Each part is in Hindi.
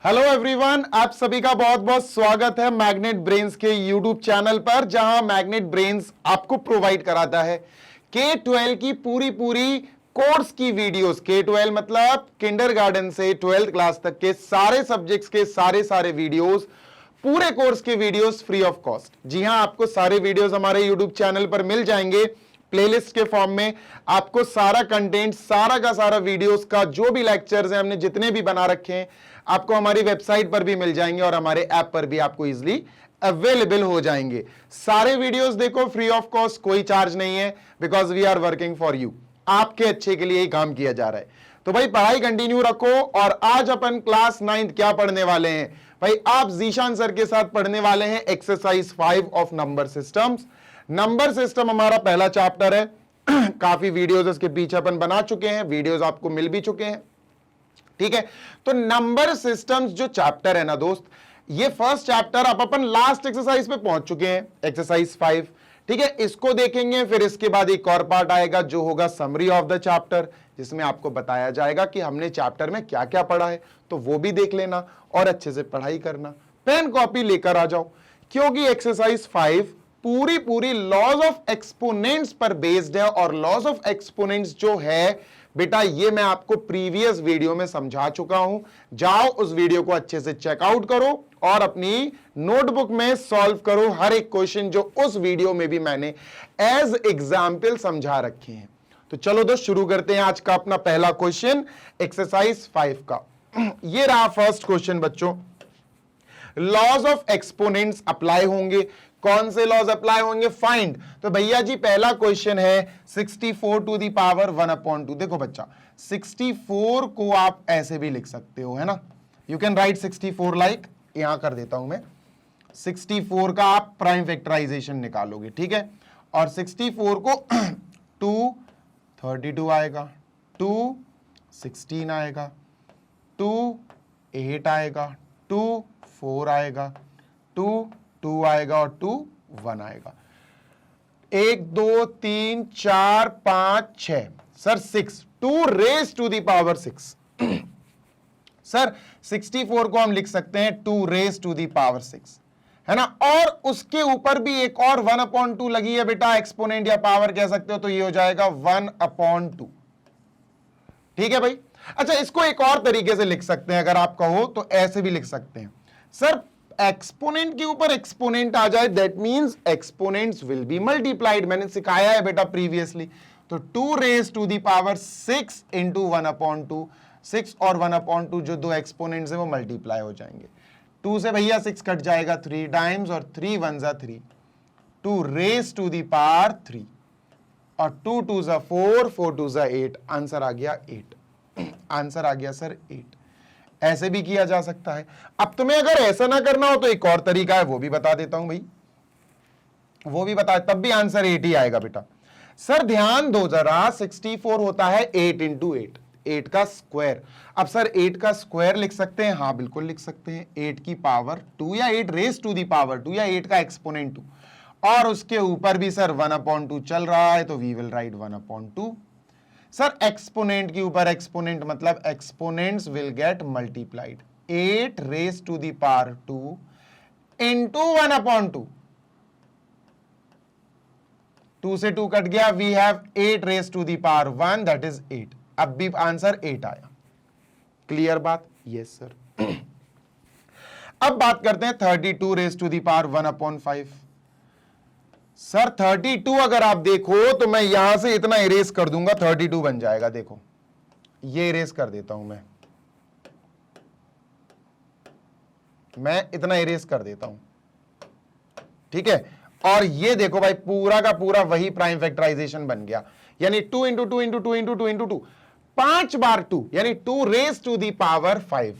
हेलो एवरीवन, आप सभी का बहुत बहुत स्वागत है मैग्नेट ब्रेन्स के यूट्यूब चैनल पर, जहां मैग्नेट ब्रेन्स आपको प्रोवाइड कराता है K12 की पूरी कोर्स की वीडियोस। K12 मतलब किंडरगार्टन से 12th क्लास तक के सारे सब्जेक्ट्स के सारे वीडियोस, पूरे कोर्स के वीडियोस फ्री ऑफ कॉस्ट। जी हां, आपको सारे वीडियोस हमारे यूट्यूब चैनल पर मिल जाएंगे प्लेलिस्ट के फॉर्म में। आपको सारा कंटेंट, सारा का सारा वीडियोस का जो भी लेक्चर्स हैं, हमने जितने भी बना रखे हैं, आपको हमारी वेबसाइट पर भी मिल जाएंगे और हमारे ऐप पर भी आपको इजीली अवेलेबल हो जाएंगे। सारे वीडियोस देखो फ्री ऑफ कॉस्ट, कोई चार्ज नहीं है, because we are working for you. आपके अच्छे के लिए ही काम किया जा रहा है। तो भाई पढ़ाई कंटिन्यू रखो। और आज अपन क्लास 9th क्या पढ़ने वाले हैं भाई? आप जीशान सर के साथ पढ़ने वाले हैं exercise 5 of number systems. Number system हमारा पहला चैप्टर है। काफी वीडियोस इसके पीछे अपन बना चुके हैं, वीडियोस आपको मिल भी चुके हैं, ठीक है। तो नंबर सिस्टम्स जो चैप्टर है ना दोस्त, ये फर्स्ट चैप्टर अब अपन लास्ट एक्सरसाइज पे पहुंच चुके हैं, एक्सरसाइज 5, ठीक है। इसको देखेंगे, फिर इसके बाद एक और पार्ट आएगा जो होगा समरी ऑफ द चैप्टर, जिसमें आपको बताया जाएगा कि हमने चैप्टर में क्या क्या पढ़ा है। तो वो भी देख लेना और अच्छे से पढ़ाई करना। पेन कॉपी लेकर आ जाओ, क्योंकि एक्सरसाइज 5 पूरी लॉज ऑफ एक्सपोनेंट्स पर बेस्ड है। और लॉज ऑफ एक्सपोनेंट्स जो है बेटा, ये मैं आपको प्रीवियस वीडियो में समझा चुका हूं। जाओ उस वीडियो को अच्छे से चेकआउट करो और अपनी नोटबुक में सॉल्व करो हर एक क्वेश्चन जो उस वीडियो में भी मैंने एज एग्जाम्पल समझा रखे हैं। तो चलो दोस्त, शुरू करते हैं आज का अपना पहला क्वेश्चन एक्सरसाइज 5 का। ये रहा फर्स्ट क्वेश्चन बच्चों। लॉज ऑफ एक्सपोनेंट्स अप्लाई होंगे। कौन से लॉज अप्लाई होंगे? फाइंड। तो भैया जी पहला क्वेश्चन है 64 टू दी पावर 1/2। देखो बच्चा, 64 को आप ऐसे भी लिख सकते हो, है ना। यू कैन राइट 64 लाइक, यहां कर देता हूं मैं। 64 का आप प्राइम फैक्टराइजेशन निकालोगे, ठीक है। और 64 को 2 32 आएगा, 2 16 आएगा, 2 8 आएगा, 2 4 आएगा, 2 2 आएगा और 2 1 आएगा। 1 2 3 4 5 6 sir 6, 2 raise to the power 6। Sir 64 को हम लिख सकते हैं 2 रेज टू दी पावर 6, है ना। और उसके ऊपर भी एक और 1/2 लगी है बेटा, एक्सपोनेंट या पावर कह सकते हो। तो ये हो जाएगा 1/2, ठीक है भाई। अच्छा, इसको एक और तरीके से लिख सकते हैं, अगर आप कहो तो ऐसे भी लिख सकते हैं। सर एक्सपोनेंट के ऊपर एक्सपोनेंट आ जाए, that means exponents will be multiplied. मैंने सिखाया है बेटा प्रीवियसली। तो 2 raise to the power 6 into 1/2, 6 और 1/2 जो दो एक्सपोनेंट्स है वो मल्टीप्लाई हो जाएंगे। 2 से भैया 6 कट जाएगा 3 टाइम्स और 3 1 जा 3, 2 रेज टू दी पावर 3 और 2 2 जा 4, 4 2 जा 8। आंसर आ गया 8। आंसर आ गया सर 8। ऐसे भी किया जा सकता है। अब तुम्हें अगर ऐसा ना करना हो तो एक और तरीका है, वो भी बता देता हूं भाई, वो भी बता, तब भी आंसर 8 ही आएगा बेटा। सर ध्यान दो जरा, 64 होता है 8 इंटू 8, 8 का स्क्वायर। अब सर 8 का स्क्वायर लिख सकते हैं? हाँ बिल्कुल लिख सकते हैं। 8 की पावर 2 या 8 रेज टू दी पावर 2 या 8 का एक्सपोनेंट 2, और उसके ऊपर भी सर 1/2 चल रहा है, तो we will write 1/2। Sir exponent के ऊपर एक्सपोनेंट मतलब exponents will get multiplied. 8 raise to the power 2 into 1/2, 2 से 2 कट गया, we have 8 raise to the power 1, that is 8। अब भी आंसर 8 आया। क्लियर बात? Yes sir. अब बात करते हैं 32 raise to the power 1/5। Sir 32 अगर आप देखो तो मैं यहां से इतना इरेज कर दूंगा, 32 बन जाएगा। देखो ये इरेज कर देता हूं मैं इतना इरेज कर देता हूं, ठीक है। और ये देखो भाई पूरा का पूरा वही प्राइम फैक्टराइजेशन बन गया, यानी 2 इंटू 2 इंटू 2 इंटू 2 इंटू 2, 5 बार 2, यानी 2 रेज टू दी पावर 5।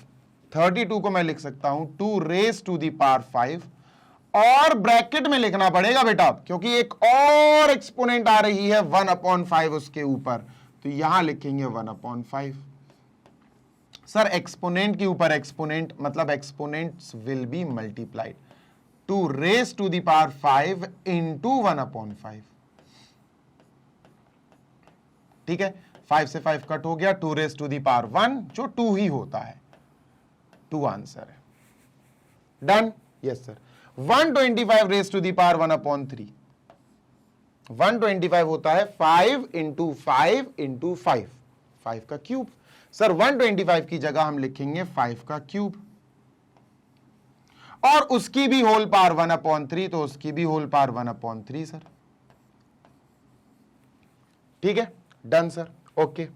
32 को मैं लिख सकता हूं 2 रेज टू दी पावर 5, और ब्रैकेट में लिखना पड़ेगा बेटा, क्योंकि एक और एक्सपोनेंट आ रही है 1/5 उसके ऊपर, तो यहां लिखेंगे 1/5। सर एक्सपोनेंट के ऊपर एक्सपोनेंट मतलब exponents will be multiplied. 2 raise to the power 5 into 1/5, ठीक है। 5 से 5 कट हो गया, 2 रेज टू दी पावर 1 जो 2 ही होता है, 2 आंसर है। Done? Yes sir. 125 raise to the power 1/3, 125 होता है 5 इंटू 5 इंटू 5, 5 का क्यूब। सर 125 की जगह हम लिखेंगे 5 का क्यूब, और उसकी भी होल पावर 1/3, तो उसकी भी होल पावर 1/3 सर। ठीक है, डन सर, ओके।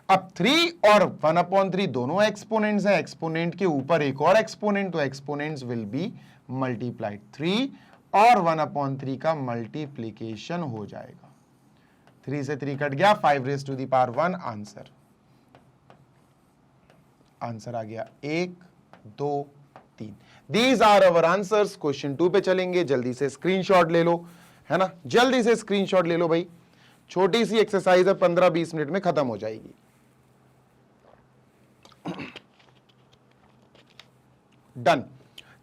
अब 3 और 1/3 दोनों एक्सपोनेंट्स हैं, एक्सपोनेंट के ऊपर एक और एक्सपोनेंट, तो एक्सपोनेंट्स विल बी मल्टीप्लाइड। 3 और 1/3 का मल्टीप्लीकेशन हो जाएगा। 3 से 3 कट गया, 5 raise to the power 1 answer. Answer आ गया 1 2 3। These are our answers. Question 2 पे चलेंगे, जल्दी से स्क्रीनशॉट ले लो, है ना, जल्दी से स्क्रीनशॉट ले लो भाई। छोटी सी एक्सरसाइज है, 15-20 मिनट में खत्म हो जाएगी। डन।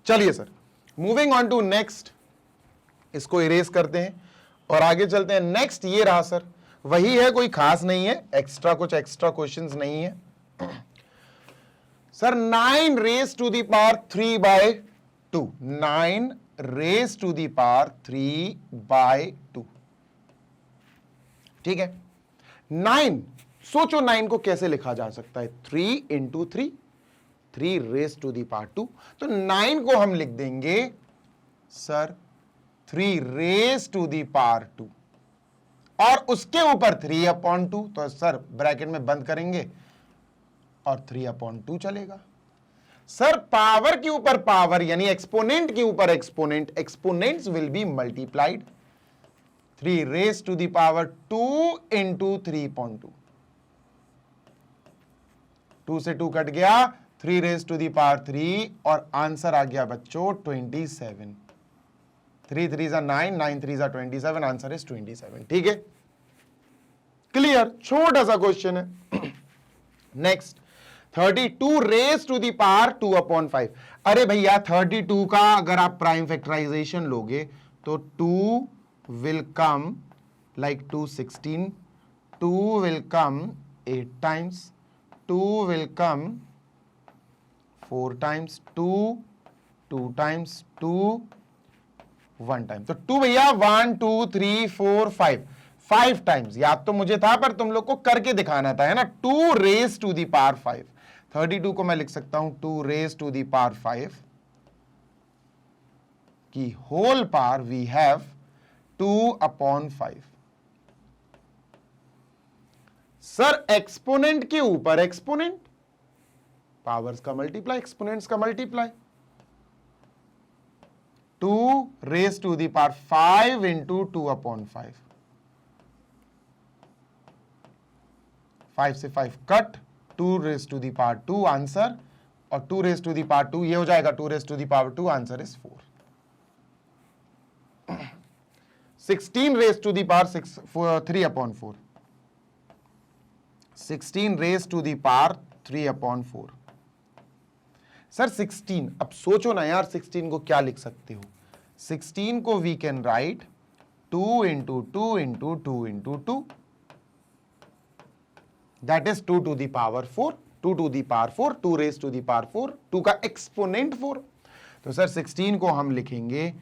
चलिए sir, moving on to next, इसको इरेज करते हैं और आगे चलते हैं। नेक्स्ट ये रहा सर, वही है, कोई खास नहीं है, कुछ एक्स्ट्रा क्वेश्चंस नहीं है sir. 9 raise to the power 3/2, 9 raise to the power 3/2। ठीक है, 9, सोचो 9 को कैसे लिखा जा सकता है, 3 into 3, 3 raise to the power 2। तो 9 को हम लिख देंगे sir 3 raise to the power 2, और उसके ऊपर 3/2, तो सर ब्रैकेट में बंद करेंगे और 3/2 चलेगा। सर पावर के ऊपर पावर, यानी एक्सपोनेंट के ऊपर exponent, exponents will be multiplied. 3 raise to the power 2 into 3/2, 2 से 2 कट गया, 3 रेज टू दी पावर 3, और आंसर आ गया बच्चों 27। 3 3 9, 9 3 27, आंसर इज 27। ठीक है, क्लियर, छोटा सा क्वेश्चन है। Next, 32 raise to the power 2/5। अरे भैया 32 का अगर आप प्राइम फैक्टराइजेशन लोगे तो 2 will come like 2 16, 2 will come 8 times, 2 will come 4 times, 2 times, 2 1 time। तो 2 भैया 1 2 3 4 5 टाइम्स। याद तो मुझे था पर तुम लोग को करके दिखाना था, है ना। 2 रेज टू दी पावर 5, 32 को मैं लिख सकता हूं 2 रेज टू दी पावर 5 की whole power we have 2/5। Sir exponent के ऊपर एक्सपोनेंट, पावर्स का मल्टीप्लाई, एक्सपोनेंट्स का multiply. 2 raise to the power 5 into 2/5, 5 से 5 cut, 2 raise to the power 2 answer, और 2 रेज टू दी पावर 2 ये हो जाएगा 2 raise to the power 2, answer is 4। 16 raise to the power 3/4, 16 raise to the power 3/4। Sir 16, अब सोचो ना यार 16 को क्या लिख सकते हो। 16 को we can write 2 into 2 into 2 into 2, that is 2 to the power 4, 2 to the power 4, 2 raise to the power 4, 2 का एक्सपोनेंट 4। तो सर 16 को हम लिखेंगे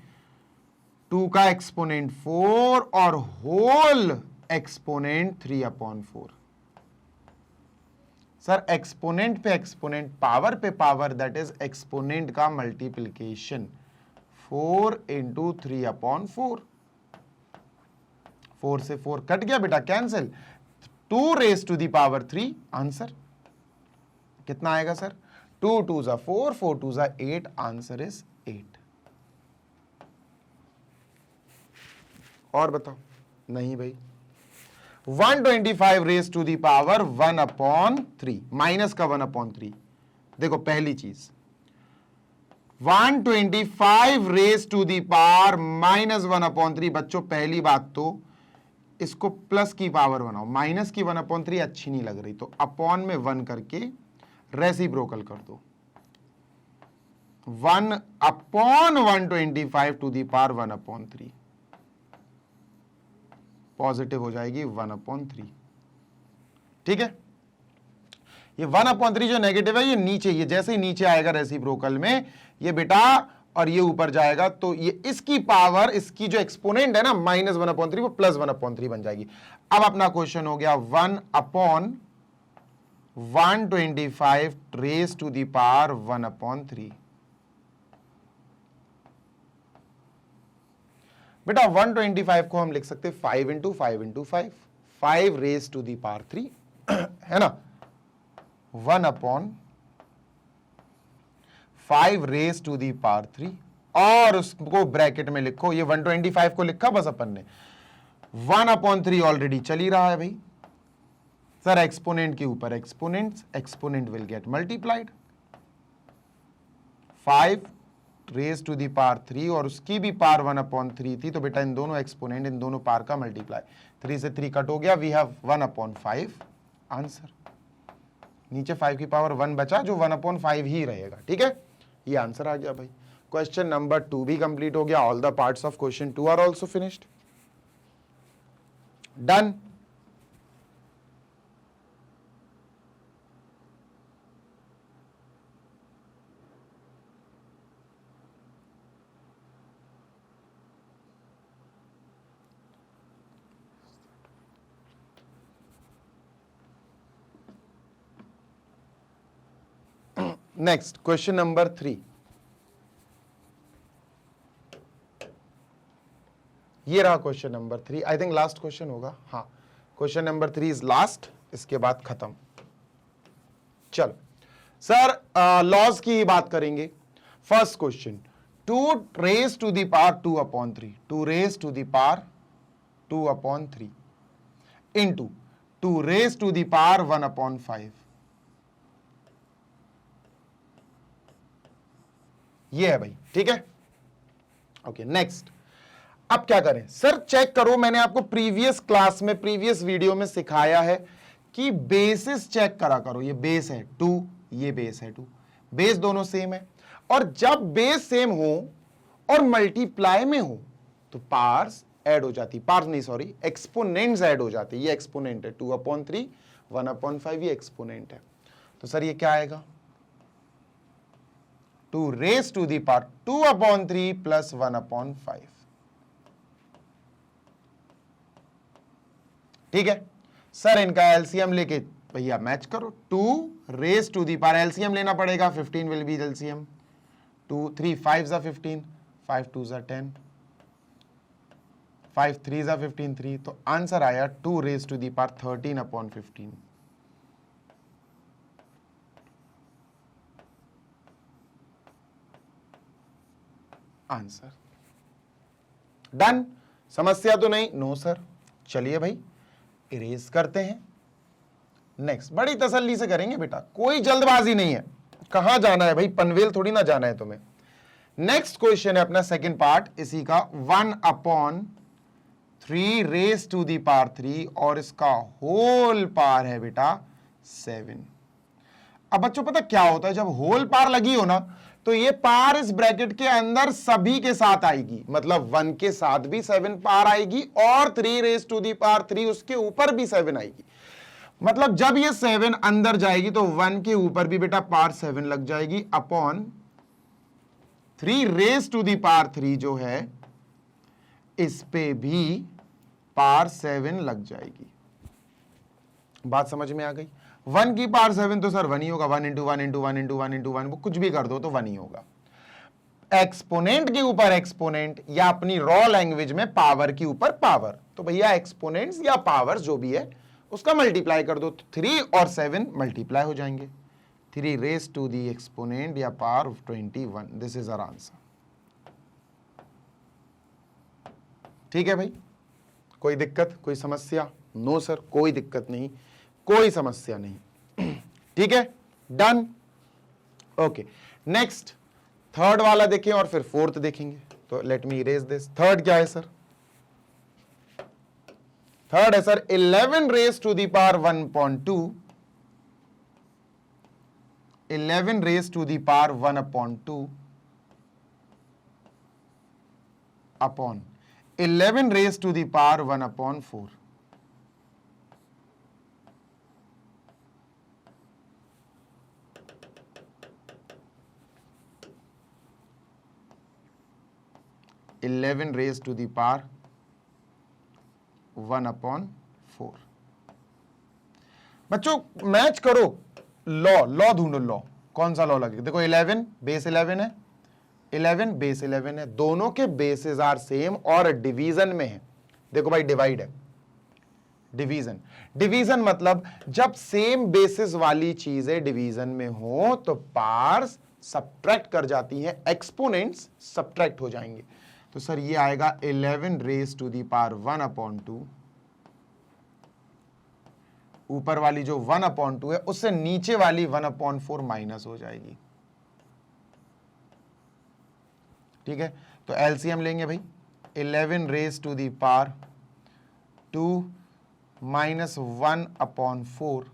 2 का एक्सपोनेंट 4 और होल एक्सपोनेंट 3/4। सर एक्सपोनेंट पे एक्सपोनेंट, पावर पे पावर, दैट इज एक्सपोनेंट का मल्टीप्लिकेशन, 4 इंटू 3/4। 4 से 4 कट गया बेटा, cancel, 2 raise to the power 3 answer. कितना आएगा सर, 2 2 जा 4, 4 2 जा 8, आंसर इज 8। और बताओ, नहीं भाई। 125 raise to the power 1/3, minus का 1/3। देखो पहली चीज, 125 raise to the power minus 1/3। बच्चों पहली बात तो इसको प्लस की पावर बनाओ, माइनस की 1/3 अच्छी नहीं लग रही, तो अपॉन में 1 करके रेसिप्रोकल कर दो। 1/125 टू दी पावर 1/3 पॉजिटिव हो जाएगी 1/3। ठीक है, ये 1/3 जो नेगेटिव है ये नीचे, ये जैसे ही नीचे आएगा रेसिप्रोकल में ये बेटा और ये ऊपर जाएगा, तो ये इसकी पावर, इसकी जो एक्सपोनेंट है ना -1/3 वो +1/3 बन जाएगी। अब अपना क्वेश्चन हो गया 1/125 रेज टू द पावर 1/3। बेटा 125 को हम लिख सकते 5 × 5 × 5, 5 रेज टू दी पावर 3 है ना, 1/5 रेज टू दी पावर 3, और उसको ब्रैकेट में लिखो, ये 125 को लिखा बस अपन ने, 1/3 ऑलरेडी चल ही रहा है भाई सर, एक्सपोनेंट के ऊपर exponents, exponent will get multiplied, 5 raise to the power 3 और उसकी भी पावर 1/3 थी, तो बेटा इन दोनों एक्सपोनेंट, इन दोनों पावर का मल्टीप्लाई, 3 से 3 कट हो गया, वी हैव 1/5 आंसर। नीचे 5 की पावर 1 बचा जो 1/5 ही रहेगा, ठीक है, ये आंसर आ गया भाई। क्वेश्चन नंबर 2 भी कंप्लीट हो गया, all the parts of question 2 are also finished, done. Next question number 3, ये रहा question number 3, I think last question होगा, हाँ क्वेश्चन नंबर 3 इज लास्ट, इसके बाद खत्म। चलो सर लॉज की बात करेंगे। First question, 2 raise to the power 2/3, 2 raise to the power 2/3 into 2 raise to the power 1/5, ये है भाई, ठीक है, ओके नेक्स्ट। अब क्या करें सर, चेक करो, मैंने आपको प्रीवियस क्लास में, प्रीवियस वीडियो में सिखाया है कि बेसिस चेक करा करो, ये बेस है 2, ये बेस है 2, बेस दोनों सेम है, और जब बेस सेम हो और मल्टीप्लाई में हो तो पार्स ऐड हो जाती, पार्स नहीं सॉरी एक्सपोनेंट्स ऐड हो जाती, ये एक्सपोनेंट है 2/3, 1/5 ये एक्सपोनेंट है, तो सर ये क्या आएगा 2 रेज टू दी पावर 2/3 + 1/5, ठीक है सर, इनका एलसीएम लेके भैया मैच करो, 2 raise to the power, LCM लेना पड़ेगा, 15 विल बी एलसीएम, 2 3 5 = 15, 5 2 = 10, 5 3 = 15 3, तो आंसर आया 2 raise to the power 13/15 answer. Done, समस्या तो नहीं, नो सर, चलिए भाई इरेज करते हैं। नेक्स्ट, बड़ी तसल्ली से करेंगे बेटा, कोई जल्दबाजी नहीं है, कहां जाना है भाई, पनवेल थोड़ी ना जाना है तुम्हें। नेक्स्ट क्वेश्चन है अपना सेकंड पार्ट इसी का, 1/3 रेज टू दी पावर 3 और इसका होल पावर है बेटा 7। अब बच्चों पता क्या होता है, जब होल पावर लगी हो ना तो ये पावर इस ब्रैकेट के अंदर सभी के साथ आएगी, मतलब 1 के साथ भी 7 पावर आएगी और 3 रेज टू दी पावर 3 उसके ऊपर भी 7 आएगी, मतलब जब ये 7 अंदर जाएगी तो 1 के ऊपर भी बेटा पावर 7 लग जाएगी, upon 3 raise to the power 3 जो है इस पे भी पावर 7 लग जाएगी। बात समझ में आ गई? 1 की पावर 7 तो सर 1 ही होगा, 1 × 1 × 1 × 1 × 1 वो कुछ भी कर दो तो 1 ही होगा। एक्सपोनेंट के ऊपर एक्सपोनेंट, या अपनी रॉ लैंग्वेज में पावर के ऊपर पावर, तो भैया एक्सपोनेंट्स या पावर जो भी है उसका मल्टीप्लाई कर दो, तो 3 और 7 मल्टीप्लाई हो जाएंगे, 3 रेज टू दी एक्सपोनेंट या power 21, this is our answer. ठीक है भाई, कोई दिक्कत, कोई समस्या? नो सर, कोई दिक्कत नहीं, कोई समस्या नहीं। ठीक है, डन, ओके। नेक्स्ट थर्ड वाला देखें और फिर फोर्थ देखेंगे, तो let me erase this. Third क्या है सर? थर्ड है sir 11 raise to the power 1/2, 11 raise to the power 1/2 अपॉन 11 raise to the power 1/4। 11 raise to the power 1/4। बच्चों मैच करो, लॉ ढूंढो, लॉ कौन सा लॉ लगेगा। देखो 11 बेस 11 है, 11 बेस 11 है, दोनों के बेसिस आर सेम और डिवीजन में है। देखो भाई डिवाइड है, डिवीजन, डिवीजन मतलब जब सेम बेसिस वाली चीजें डिवीजन में हो तो पार्स सब्ट्रैक्ट कर जाती हैं, एक्सपोनेंट्स सब्ट्रैक्ट हो जाएंगे। तो सर ये आएगा 11 रेज टू दी पावर 1/2, ऊपर वाली जो 1/2 है उससे नीचे वाली 1/4 माइनस हो जाएगी। ठीक है, तो एलसीएम लेंगे भाई, 11 raise to the power 2 minus 1/4,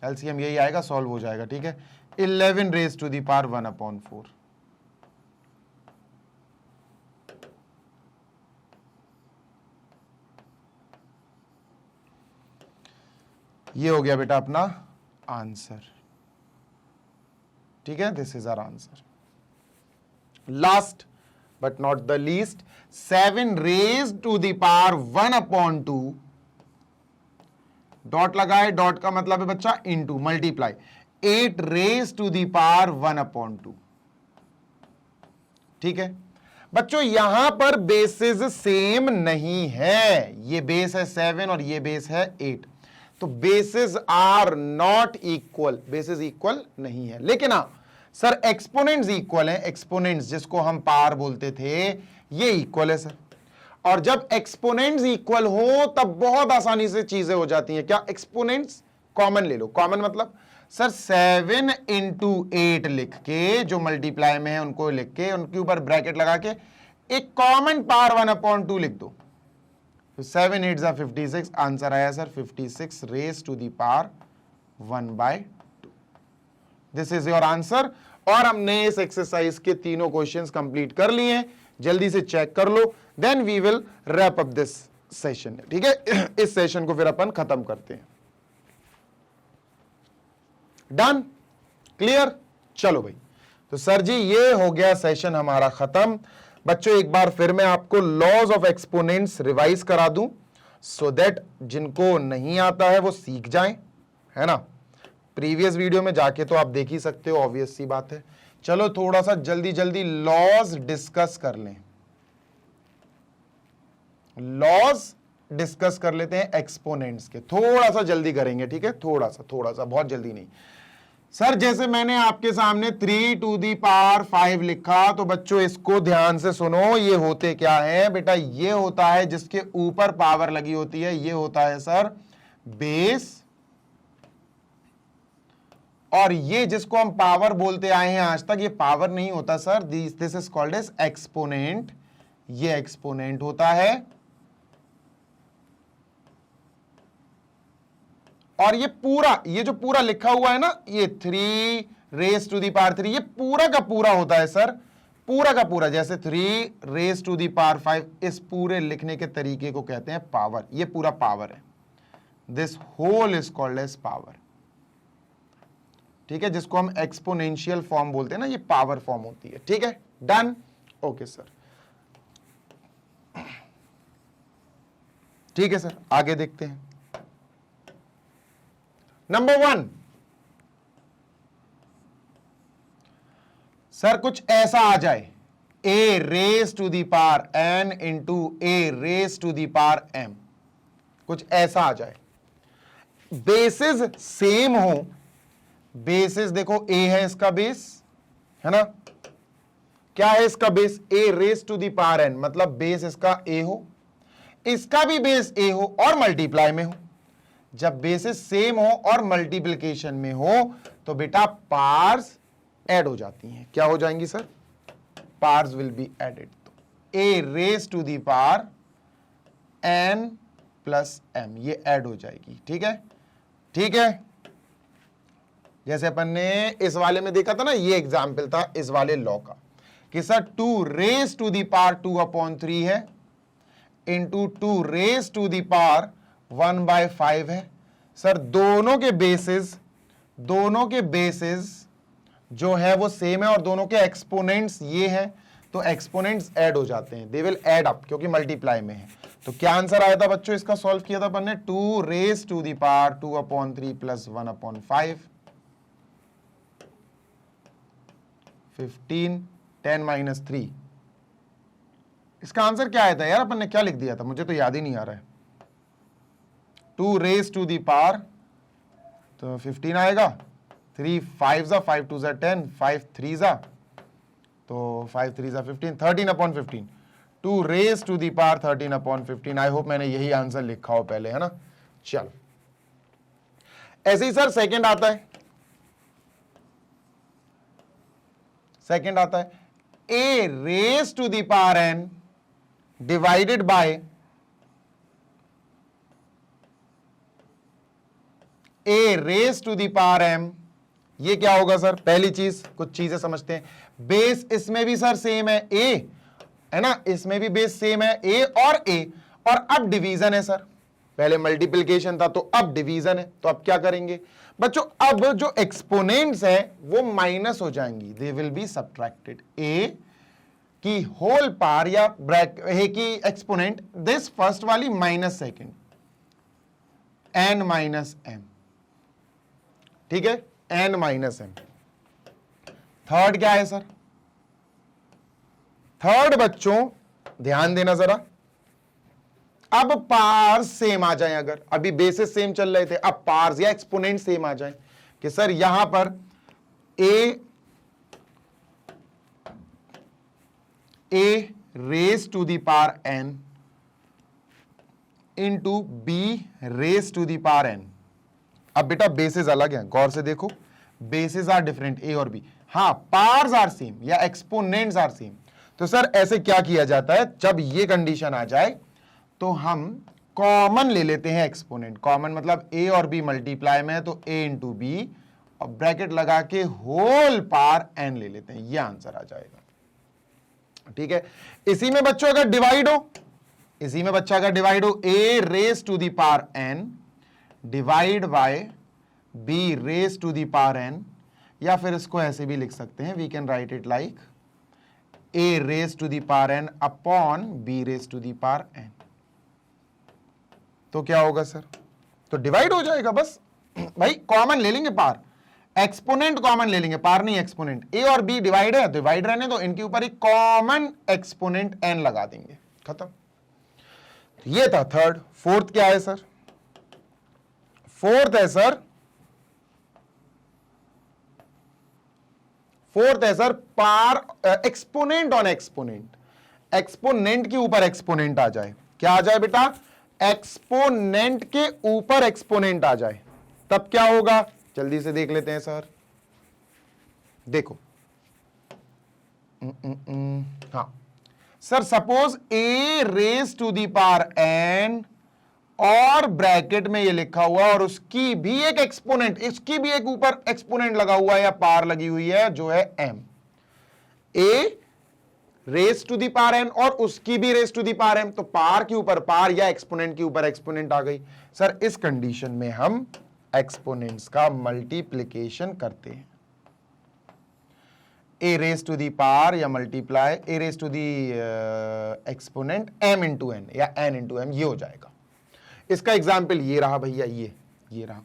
LCM यही आएगा, सॉल्व हो जाएगा। ठीक है, 11 रेज टू दी पावर 1/4। ये हो गया बेटा अपना आंसर। ठीक है, this is our answer. Last but not the least, 7 raise to the power 1/2, dot लगाए, डॉट का मतलब है बच्चा into, multiply, 8 raise to the power 1/2। ठीक है बच्चों, यहां पर बेसिस सेम नहीं है, ये बेस है 7 और ये बेस है 8, तो bases are not equal, bases equal नहीं है। लेकिन हाँ सर एक्सपोनेंट्स इक्वल हैं, एक्सपोनेंट्स जिसको हम पावर बोलते थे ये इक्वल है सर। और जब एक्सपोनेंट्स इक्वल हो तब बहुत आसानी से चीजें हो जाती हैं। क्या, एक्सपोनेंट्स कॉमन ले लो, कॉमन मतलब सर 7 इंटू 8 लिख के, जो मल्टीप्लाई में है उनको लिख के, उनके ऊपर ब्रैकेट लगा के एक कॉमन पावर 1/2 लिख दो, 7 8 जा 56, आंसर आया sir 56 raise to the power 1/2। This is your answer. और हमने इस एक्सरसाइज के तीनों क्वेश्चंस कंप्लीट कर लिए हैं, जल्दी से चेक कर लो, then we will wrap up this session. ठीक है, इस सेशन को फिर अपन खत्म करते हैं। डन, क्लियर, चलो भाई। तो सर जी ये हो गया सेशन हमारा खत्म। बच्चों एक बार फिर मैं आपको लॉज ऑफ एक्सपोनेंट्स रिवाइज करा दूं, सो दैट जिनको नहीं आता है वो सीख जाएं, है ना। प्रीवियस वीडियो में जाके तो आप देख ही सकते हो, ऑब्वियस सी बात है। चलो थोड़ा सा जल्दी जल्दी लॉज डिस्कस कर लें, लॉज डिस्कस कर लेते हैं एक्सपोनेंट्स के, थोड़ा सा जल्दी करेंगे। ठीक है, थोड़ा सा, बहुत जल्दी नहीं। सर जैसे मैंने आपके सामने 3 टू दी पावर 5 लिखा, तो बच्चों इसको ध्यान से सुनो, ये होते क्या है बेटा, ये होता है जिसके ऊपर पावर लगी होती है, ये होता है सर बेस, और ये जिसको हम पावर बोलते आए हैं आज तक, ये पावर नहीं होता sir, this is called as exponent, ये एक्सपोनेंट होता है। और ये पूरा, ये जो पूरा लिखा हुआ है ना, ये 3 रेज टू दी पावर 3, ये पूरा का पूरा होता है सर, पूरा का पूरा। जैसे 3 रेज टू दी पावर 5, इस पूरे लिखने के तरीके को कहते हैं पावर, ये पूरा पावर है। This whole is called as power. ठीक है, जिसको हम एक्सपोनेंशियल फॉर्म बोलते हैं ना, ये पावर फॉर्म होती है। ठीक है, डन, ओके सर। ठीक है सर, आगे देखते हैं। नंबर 1, सर कुछ ऐसा आ जाए, a raise to the power n into a raise to the power m, कुछ ऐसा आ जाए, बेसिस सेम हो, बेसिस देखो a है इसका बेस, है ना, क्या है इसका base, a raise to the power n, मतलब बेस इसका a हो, इसका भी बेस a हो और मल्टीप्लाई में हो। जब बेसिस सेम हो और मल्टीप्लिकेशन में हो तो बेटा पार्स ऐड हो जाती हैं। क्या हो जाएंगी sir, powers will be added. तो a raise to the power n plus m, ये ऐड हो जाएगी। ठीक है, ठीक है, जैसे अपन ने इस वाले में देखा था ना, ये एग्जाम्पल था इस वाले लॉ का, कि sir 2 raise to the power 2/3 है into 2 raise to the power 1/5 है। सर दोनों के बेसिस जो है वो सेम है और दोनों के एक्सपोनेंट्स ये हैं, तो एक्सपोनेंट्स ऐड हो जाते हैं, दे विल ऐड अप, क्योंकि मल्टीप्लाई में है। तो क्या आंसर आया था बच्चों, इसका सॉल्व किया था अपन ने, 2 raise to the power 2/3 plus 1/5, 15, 10 minus 3। इसका आंसर क्या आया था यार, अपन ने क्या लिख दिया था, मुझे तो याद ही नहीं आ रहा है। 2 रेज टू दी पावर, तो 15 आएगा, 3 5 जा, 5 2 जा 10, 5 3 जा, तो 5 3 जा 15, 13/15, 2 raise to the power 13/15। I hope मैंने यही आंसर लिखा हो पहले, है ना। चलो, ऐसे ही सर सेकंड आता है, सेकंड आता है a raise to the power n divided by a raise to the power m। ये क्या होगा सर, पहली चीज कुछ चीजें समझते हैं, बेस इसमें भी सर सेम है a, है ना, इसमें भी बेस सेम है a और a, और अब डिवीजन है सर, पहले मल्टीप्लिकेशन था तो अब डिवीजन है, तो अब क्या करेंगे बच्चों, अब जो एक्सपोनेंट्स हैं वो माइनस हो जाएंगी, they will be subtracted, a की होल पावर या ब्रैकेट की एक्सपोनेंट, दिस फर्स्ट वाली minus second, n minus m, ठीक है, n माइनस m। थर्ड क्या है सर, थर्ड बच्चों ध्यान देना जरा, अब पार्स सेम आ जाए, अगर अभी बेसिस सेम चल रहे थे, अब पार्स या एक्सपोनेंट सेम आ जाए कि सर यहां पर a raise to the power n into b raise to the power n। अब बेटा बेसिस अलग है, गौर से देखो, बेसिस आर डिफरेंट a और b, हाँ पार्स आर सेम या एक्सपोनेंट्स आर सेम। तो सर ऐसे क्या किया जाता है, जब ये कंडीशन आ जाए तो हम कॉमन ले लेते हैं एक्सपोनेंट, कॉमन मतलब a और b मल्टीप्लाई में है तो a इंटू बी और ब्रैकेट लगा के होल पावर n ले लेते हैं, ये आंसर आ जाएगा, ठीक है। इसी में बच्चों अगर डिवाइड हो, इसी में बच्चा अगर डिवाइड हो, a raise to the power n divide by b raise to the power n, या फिर इसको ऐसे भी लिख सकते हैं, we can write it like a raise to the power n upon b raise to the power n। तो क्या होगा सर, तो डिवाइड हो जाएगा बस, भाई कॉमन ले लेंगे पार, एक्सपोनेंट कॉमन ले लेंगे, पार नहीं एक्सपोनेंट, a और b डिवाइड है, डिवाइड रहने दो, इनके ऊपर एक कॉमन एक्सपोनेंट n लगा देंगे, खत्म। ये था थर्ड। फोर्थ क्या है सर, फोर्थ है सर, फोर्थ है sir power exponent on exponent, exponent के ऊपर एक्सपोनेंट आ जाए, क्या आ जाए बेटा, एक्सपोनेंट के ऊपर एक्सपोनेंट आ जाए, तब क्या होगा, जल्दी से देख लेते हैं सर। देखो हाँ sir, suppose a raise to the power n और ब्रैकेट में ये लिखा हुआ और उसकी भी एक एक्सपोनेंट, इसकी भी एक ऊपर एक्सपोनेंट लगा हुआ है या पार लगी हुई है जो है m, a raise to the power n और उसकी भी raise to the power m, तो पार के ऊपर पार या एक्सपोनेंट के ऊपर एक्सपोनेंट आ गई। सर इस कंडीशन में हम एक्सपोनेंट्स का मल्टीप्लिकेशन करते हैं, a raise to the power या multiply a raise to the exponent m into n या n इंटू m, ये हो जाएगा। इसका एग्जाम्पल ये रहा भैया, ये रहा,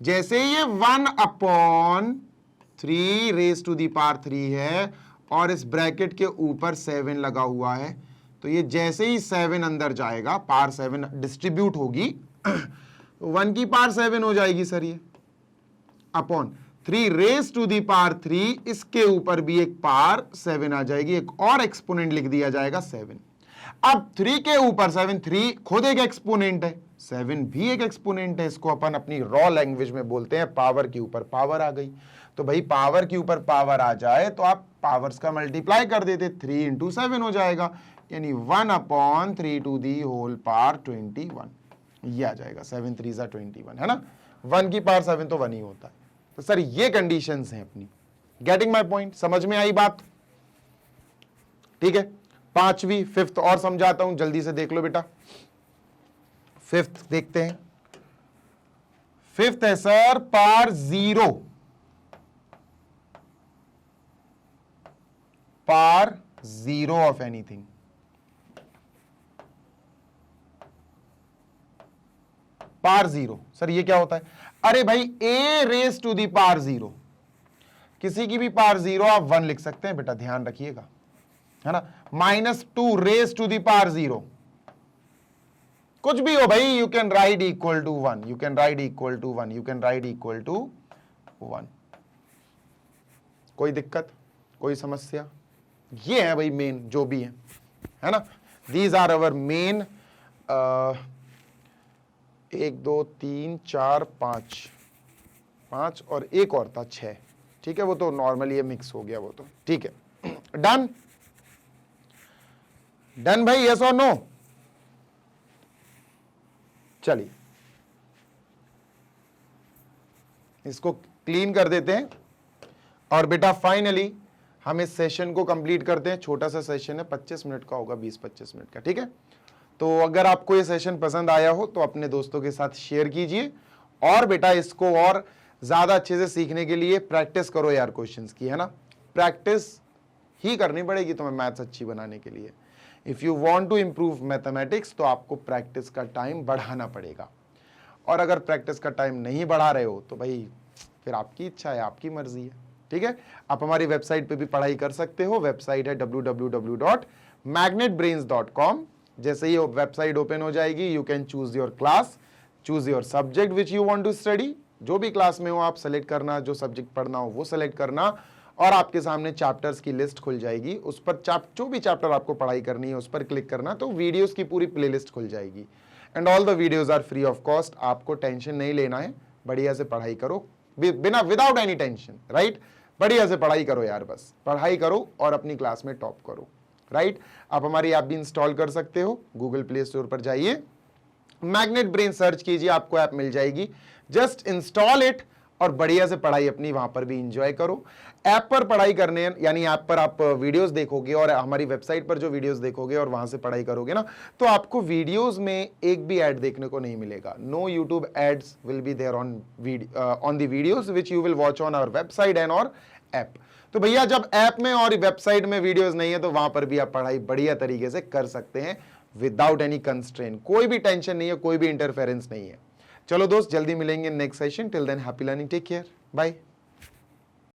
जैसे ये 1/3 रेज टू दी पावर 3 है और इस ब्रैकेट के ऊपर 7 लगा हुआ है, तो ये जैसे ही 7 अंदर जाएगा, पावर 7 डिस्ट्रीब्यूट होगी, 1 की पावर 7 हो जाएगी सर, ये upon 3 raise to the power 3, इसके ऊपर भी एक पावर 7 आ जाएगी, एक और एक्सपोनेंट लिख दिया जाएगा 7। अब 3 के ऊपर 7, 3 खुद एक एक्सपोनेंट है, 7 भी एक एक्सपोनेंट है, इसको अपन अपनी रॉ लैंग्वेज में बोलते हैं पावर के ऊपर पावर आ गई। तो भाई पावर के ऊपर पावर आ जाए तो आप पावर्स का मल्टीप्लाई कर देते, 3 इंटू 7 हो जाएगा, यानी 1/3 टू दी होल पावर 21, ये आ जाएगा, 7 3 जा 21, है ना, 1 की पावर 7 तो 1 ही होता है। तो सर ये कंडीशंस हैं अपनी, गेटिंग माय पॉइंट, समझ में आई बात, ठीक है। पांचवी, फिफ्थ और समझाता हूं, जल्दी से देख लो बेटा। फिफ्थ देखते हैं, फिफ्थ है sir power 0, power zero of anything. Power zero, sir ये क्या होता है? अरे भाई a raise to the power zero, किसी की भी पावर जीरो आप 1 लिख सकते हैं बेटा, ध्यान रखिएगा, है ना। -2 raise to the power zero, कुछ भी हो भाई, you can write equal to 1, you can write equal to 1, you can write equal to 1। कोई दिक्कत, कोई समस्या? ये है भाई मेन जो भी है ना। दीज आर अवर मेन 1 2 3 4 5 और एक और था 6, ठीक है, वो तो नॉर्मली ये मिक्स हो गया वो तो, ठीक है। डन, डन भाई, यस और नो? चलिए इसको क्लीन कर देते हैं और बेटा फाइनली हम इस सेशन को कंप्लीट करते हैं। छोटा सा सेशन है, 25 मिनट का होगा, 20-25 मिनट का, ठीक है। तो अगर आपको ये सेशन पसंद आया हो तो अपने दोस्तों के साथ शेयर कीजिए, और बेटा इसको और ज्यादा अच्छे से सीखने के लिए प्रैक्टिस करो यार क्वेश्चंस की, है ना। प्रैक्टिस ही करनी पड़ेगी तुम्हें मैथ्स अच्छी बनाने के लिए। If you want to improve mathematics तो आपको प्रैक्टिस का टाइम बढ़ाना पड़ेगा, और अगर प्रैक्टिस का टाइम नहीं बढ़ा रहे हो तो भाई फिर आपकी इच्छा है, आपकी मर्जी है, ठीक है। आप हमारी वेबसाइट पे भी पढ़ाई कर सकते हो, वेबसाइट है www.magnetbrains.com। जैसे ही वेबसाइट ओपन हो जाएगी, you can choose your class, choose your subject which you want to study. जो भी क्लास में हो आप सेलेक्ट करना, जो सब्जेक्ट पढ़ना हो वो सेलेक्ट करना, और आपके सामने चैप्टर्स की लिस्ट खुल जाएगी। उस पर जो भी चैप्टर आपको पढ़ाई करनी है उस पर क्लिक करना, तो वीडियोस की पूरी प्लेलिस्ट खुल जाएगी। And all the videos are free of cost, आपको टेंशन नहीं लेना है, बढ़िया से पढ़ाई करो, बिना विदाउट एनी टेंशन, राइट। बढ़िया से पढ़ाई करो यार, बस पढ़ाई करो और अपनी क्लास में टॉप करो, राइट। आप हमारी ऐप भी इंस्टॉल कर सकते हो, गूगल प्ले स्टोर पर जाइए, मैग्नेट ब्रेन सर्च कीजिए, आपको ऐप मिल जाएगी, जस्ट इंस्टॉल इट और बढ़िया से पढ़ाई अपनी वहां पर भी एंजॉय करो। ऐप पर पढ़ाई करने, यानी ऐप पर आप वीडियोस देखोगे और हमारी वेबसाइट पर जो वीडियोस देखोगे और वहां से पढ़ाई करोगे ना, तो आपको वीडियोस में एक भी ऐड देखने को नहीं मिलेगा। No YouTube ads will be there on the videos which you will watch on our website and और ऐप। तो भैया जब ऐप में और वेबसाइट में वीडियोस नहीं है तो वहां पर भी आप पढ़ाई बढ़िया तरीके से कर सकते हैं विदाउट एनी कंस्ट्रेंट, कोई भी टेंशन नहीं है, कोई भी इंटरफेरेंस नहीं है। चलो दोस्त, जल्दी मिलेंगे next session, till then happy learning, take care, bye.